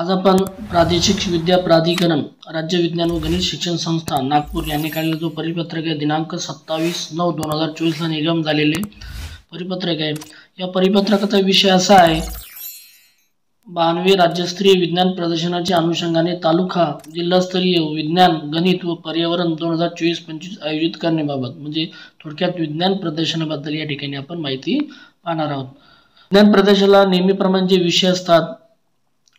आज आपण प्रादेशिक विद्या प्राधिकरण, राज्य विज्ञान व गणित शिक्षण संस्था नागपूर यांनी काढलेला जो परिपत्रक आहे दिनांक 27/9/2024 ला निर्गम झालेले परिपत्रक आहे। या परिपत्रकाचा विषय असा आहे 92वे राज्यस्तरीय विज्ञान प्रदर्शनाच्या अनुषंगाने तालुका जिल्हास्तरीय विज्ञान गणित व पर्यावरण 2024-25 आयोजित करण्याबाबत, म्हणजे थोडक्यात विज्ञान प्रदर्शनाबद्दल या ठिकाणी आपण माहिती पाहणार आहोत। विज्ञान प्रदर्शनाला नेहमीप्रमाणे जे विषय असतात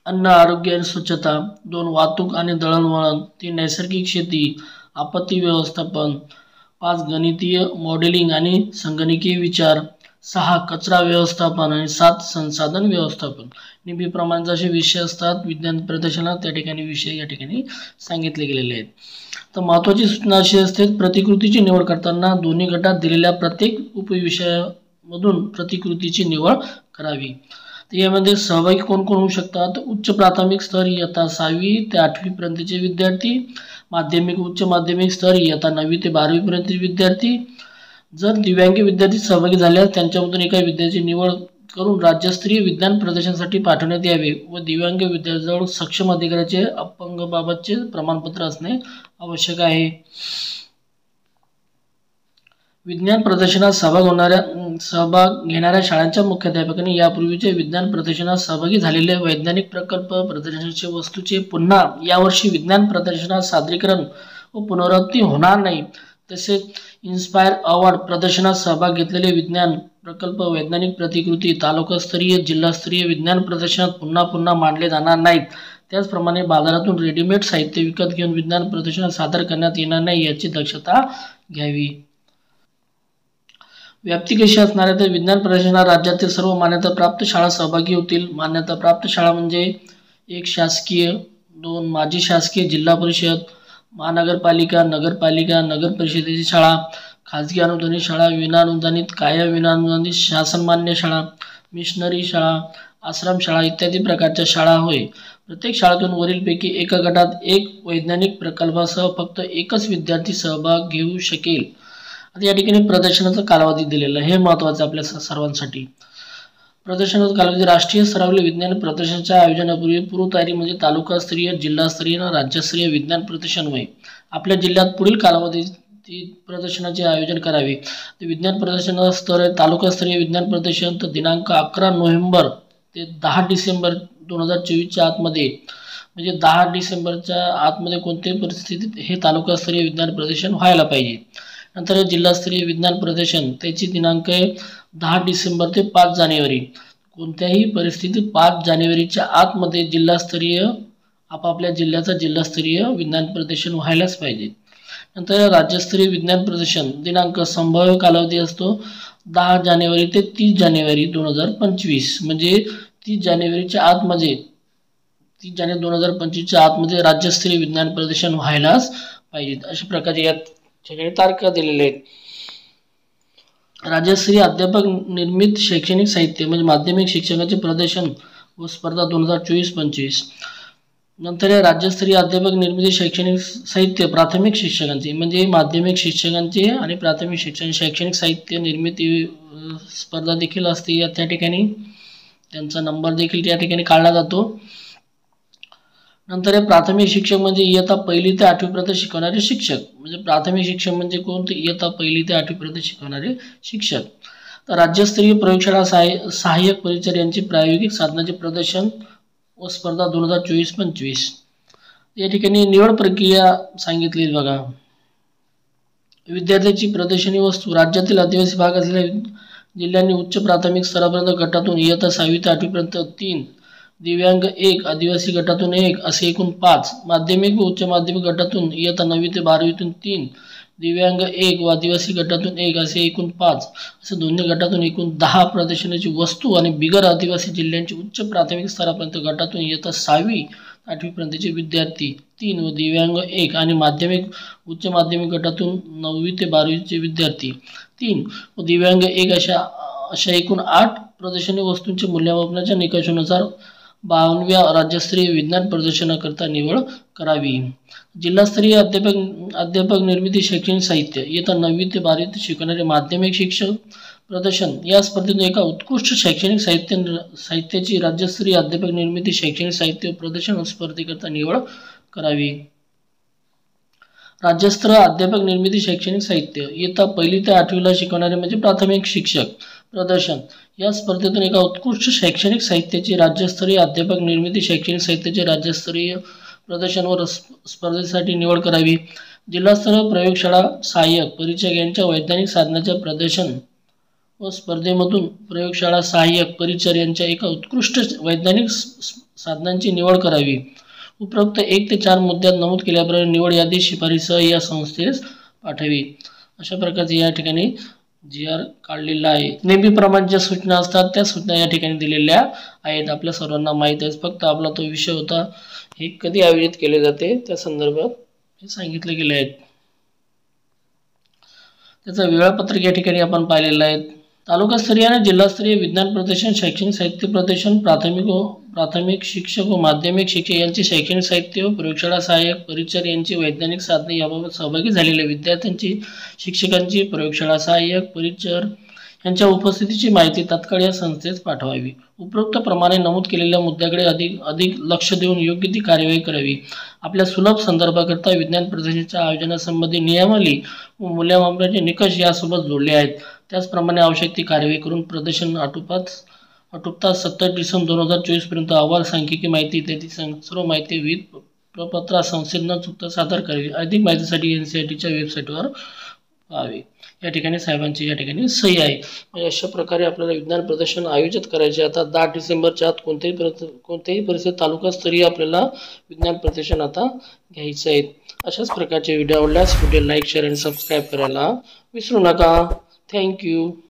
अन्न, आरोग्य आणि स्वच्छता, 2 वाहतूक आणि दळणवळण, 3 नैसर्गिक शेती, आपत्ती व्यवस्थापन, 5 गणितीय मॉडेलिंग आणि संगणकीय विचार, 6 कचरा व्यवस्थापन आणि 7 संसाधन व्यवस्थापन। नेहमीप्रमाणे जसे विषय असतात विज्ञान प्रदर्शनात त्या ठिकाणी विषय या ठिकाणी सांगितले गेलेले आहेत। तर महत्त्वाची सूचना अशी असते प्रतिकृतीची निवड करताना दोन्ही गटात दिलेल्या प्रत्येक उपविषयामधून प्रतिकृतीची निवड करावी। तर यामध्ये सहभागी कोण कोण होऊ शकतात? उच्च प्राथमिक स्तर इयत्ता 6वी ते 8वी पर्यंतचे विद्यार्थी, माध्यमिक उच्च माध्यमिक स्तर इयत्ता 9वी ते 12वी पर्यंतचे विद्यार्थी। जर दिव्यांग विद्यार्थी सहभागी झाल्यास त्यांच्यामधून एका विद्यार्थ्याची निवड करून राज्यस्तरीय विज्ञान प्रदर्शनासाठी पाठवण्यात यावे व दिव्यांग विद्यार्थ्यांजवळ सक्षम अधिकाऱ्याचे अपंगबाबतचे प्रमाणपत्र असणे आवश्यक आहे। विज्ञान प्रदर्शनात सहभाग घेणाऱ्या शाळांच्या मुख्याध्यापकांनी यापूर्वीच्या विज्ञान प्रदर्शनात सहभागी झालेले वैज्ञानिक प्रकल्प प्रदर्शनाच्या वस्तूचे पुन्हा यावर्षी विज्ञान प्रदर्शनात सादरीकरण व पुनरावृत्ती होणार नाही। तसेच इन्स्पायर अवॉर्ड प्रदर्शनात सहभाग घेतलेले विज्ञान प्रकल्प वैज्ञानिक प्रतिकृती तालुकास्तरीय जिल्हास्तरीय विज्ञान प्रदर्शनात पुन्हा मांडले जाणार नाहीत। त्याचप्रमाणे बाजारातून रेडीमेड साहित्य विकत घेऊन विज्ञान प्रदर्शनात सादर करण्यात येणार नाही याची दक्षता घ्यावी। व्याप्ती कशी असणार आहे तर विज्ञान प्रदर्शनात राज्यातील सर्व मान्यताप्राप्त शाळा सहभागी होतील। मान्यताप्राप्त शाळा म्हणजे 1 शासकीय, 2 माजी शासकीय जिल्हा परिषद, महानगरपालिका, नगरपालिका, नगर परिषदेची शाळा, खाजगी अनुदानित शाळा, विनाअनुदानित, कायम विनाअनुदानित, शासनमान्य शाळा, मिशनरी शाळा, आश्रम शाळा इत्यादी प्रकारच्या शाळा होय। प्रत्येक शाळेतून वरीलपैकी एका गटात एक वैज्ञानिक प्रकल्पासह फक्त एकच विद्यार्थी सहभाग घेऊ शकेल। आता या ठिकाणी प्रदर्शनाचा कालावधी दिलेला आहे, हे महत्त्वाचं आपल्या सर्वांसाठी। प्रदर्शनाचा कालावधी राष्ट्रीय स्तरावरील विज्ञान प्रदर्शनाच्या आयोजनापूर्वी पूर्वतयारी म्हणजे तालुकास्तरीय, जिल्हास्तरीय आणि राज्यस्तरीय विज्ञान प्रदर्शन होय। आपल्या जिल्ह्यात पुढील कालावधीत प्रदर्शनाचे आयोजन करावे। विज्ञान प्रदर्शनाचा स्तर आहे तालुकास्तरीय विज्ञान प्रदर्शन तर दिनांक 11 नोव्हेंबर ते 10 डिसेंबर 2024च्या आतमध्ये, म्हणजे 10 डिसेंबरच्या आतमध्ये कोणत्याही परिस्थितीत हे तालुकास्तरीय विज्ञान प्रदर्शन व्हायला पाहिजे। नंतर जिल्हास्तरीय विज्ञान प्रदर्शन त्याची दिनांक आहे 10 डिसेंबर ते 5 जानेवारी। कोणत्याही परिस्थितीत 5 जानेवारीच्या आतमध्ये जिल्हास्तरीय आपापल्या जिल्ह्याचा जिल्हास्तरीय विज्ञान प्रदर्शन व्हायलाच पाहिजे। नंतर राज्यस्तरीय विज्ञान प्रदर्शन दिनांक संभाव्य कालावधी असतो 10 जानेवारी ते 30 जानेवारी 2025, म्हणजे 30 जानेवारीच्या आतमध्ये 30 जानेवारी 2025च्या आतमध्ये राज्यस्तरीय विज्ञान प्रदर्शन व्हायलाच पाहिजे। अशा प्रकारचे या ठिकाणी तारखा दिलेल्या आहेत। राज्यस्तरीय अध्यापक निर्मित शैक्षणिक साहित्य म्हणजे माध्यमिक शिक्षणाचे प्रदर्शन व स्पर्धा 2024-25। नंतर या राज्यस्तरीय अध्यापक निर्मित शैक्षणिक साहित्य प्राथमिक शिक्षकांचे म्हणजे माध्यमिक शिक्षकांचे आणि प्राथमिक शैक्षणिक साहित्य निर्मिती स्पर्धा देखील असते। त्या ठिकाणी त्यांचा नंबर देखील त्या ठिकाणी काढला जातो। नंतर प्राथमिक शिक्षक म्हणजे इयत्ता 1ली ते 8वी पर्यंत शिकवणारे शिक्षक, म्हणजे प्राथमिक शिक्षक म्हणजे कोणते? इयत्ता 1ली ते 8वी पर्यंत शिकवणारे शिक्षक। तर राज्यस्तरीय प्रयोगशाळा सहाय्यक परिचारक यांची प्रायोगिक साधनाचे प्रदर्शन व स्पर्धा 2024-25। या ठिकाणी निवड प्रक्रिया सांगितली बघा। विद्यार्थ्यांची प्रदर्शनी वस्तू राज्यातील आदिवासी भाग असलेल्या जिल्ह्यांनी उच्च प्राथमिक स्तरापर्यंत गटातून इयत्ता 6वी ते 8वी पर्यंत 3, दिव्यांग 1, आदिवासी गटातून 1 असे एकूण 5, माध्यमिक व उच्च माध्यमिक गटातून इयत्ता 9वी ते 12वीतून 3, दिव्यांग 1 व आदिवासी गटातून 1 असे एकूण 5 असे दोन्ही गटातून एकूण 10 प्रदर्शनाची वस्तू आणि बिगर आदिवासी जिल्ह्यांचे उच्च प्राथमिक स्तरापर्यंत गटातून इयत्ता 6वी 8वी पर्यंतचे विद्यार्थी 3 व दिव्यांग 1 आणि माध्यमिक उच्च माध्यमिक गटातून 9वी ते 12वीचे विद्यार्थी 3 व दिव्यांग 1 अशा एकूण 8 प्रदर्शनी वस्तूंच्या मूल्यमापनाच्या निकषानुसार 52व्या राज्यस्तरीय विज्ञान प्रदर्शनाकरता निवड करावी. जिल्हास्तरीय अध्यापक निर्मिती शैक्षणिक साहित्य इयत्ता 9वी ते 12वी शिकवणारे माध्यमिक शिक्षक प्रदर्शन या स्पर्धेतून एका उत्कृष्ट शैक्षणिक साहित्याची राज्यस्तरीय अध्यापक निर्मिती शैक्षणिक साहित्य प्रदर्शन स्पर्धेकरता निवड करावी. राज्यस्तरीय अध्यापक निर्मिती शैक्षणिक साहित्य इयत्ता 1ली ते 8वीला शिकवणारे म्हणजे प्राथमिक शिक्षक प्रदर्शन या स्पर्धेतून एका उत्कृष्ट शैक्षणिक साहित्याची राज्यस्तरीय अध्यापक निर्मिती शैक्षणिक साहित्याचे राज्यस्तरीय प्रदर्शन व स्पर्धेसाठी निवड करावी. जिल्हास्तरीय प्रयोगशाळा सहाय्यक परिचय यांच्या वैज्ञानिक साधनाच्या प्रदर्शन व स्पर्धेमधून प्रयोगशाळा सहाय्यक परिचर यांच्या एका उत्कृष्ट वैज्ञानिक साधनांची निवड करावी. उपरोक्त 1 ते 4 मुद्द्यात नमूद केल्याप्रमाणे निवड यादी शिफारसीसह या संस्थेस पाठवावी. अशा प्रकारचे या ठिकाणी GR काढलेला आहे. नेहमीप्रमाणे ज्या सूचना असतात त्या सूचना या ठिकाणी दिलेल्या आहेत. आपल्या सर्वांना माहीत आहे. फक्त आपला तो विषय होता हे कधी आयोजित केले जाते त्या संदर्भात हे सांगितले गेले आहेत. त्याचं वेळापत्रक या ठिकाणी आपण पाहिलेलं आहे. तालुकास्तरीय आणि जिल्हास्तरीय विज्ञान प्रदर्शन शैक्षणिक साहित्य प्रदर्शन प्राथमिक शिक्षक व माध्यमिक शिक्षक यांचे शैक्षणिक साहित्य व प्रयोगशाळा सहाय्यक परिचर यांची वैज्ञानिक साधने याबाबत सहभागी झालेल्या विद्यार्थ्यांची शिक्षकांची प्रयोगशाळा सहाय्यक परिचर यांच्या उपस्थितीची माहिती तात्काळ या संस्थेस पाठवावी. उपरोक्त प्रमाणे नमूद केलेल्या मुद्द्याकडे अधिक लक्ष देऊन योग्य ती कार्यवाही करावी. आपल्या सुलभ संदर्भाकरता विज्ञान प्रदर्शनाच्या आयोजनासंबंधी नियमावली व मूल्यमापनाचे निकष यासोबत जोडले आहेत. त्याचप्रमाणे आवश्यक ती कार्यवाही करून प्रदर्शन आटोपता 27 डिसेंबर 2024 पर्यंत अहवाल सांख्यिकी माहिती इत्यादी सर्व माहिती विविध प्रपत्रात संस्थेत न चुकता सादर करावी. अधिक माहितीसाठी NCERTच्या वेबसाईटवर पाहावे. या ठिकाणी साहेबांची या ठिकाणी सही आहे. म्हणजे अशा प्रकारे आपल्याला विज्ञान प्रदर्शन आयोजित करायचे. आता 10 डिसेंबरच्या आत कोणत्याही परिस्थितीत तालुकास्तरीय आपल्याला विज्ञान प्रदर्शन आता घ्यायचं आहे. अशाच प्रकारचे व्हिडिओ आवडल्यास व्हिडिओ लाईक शेअर आणि सबस्क्राईब करायला विसरू नका. थँक्यू.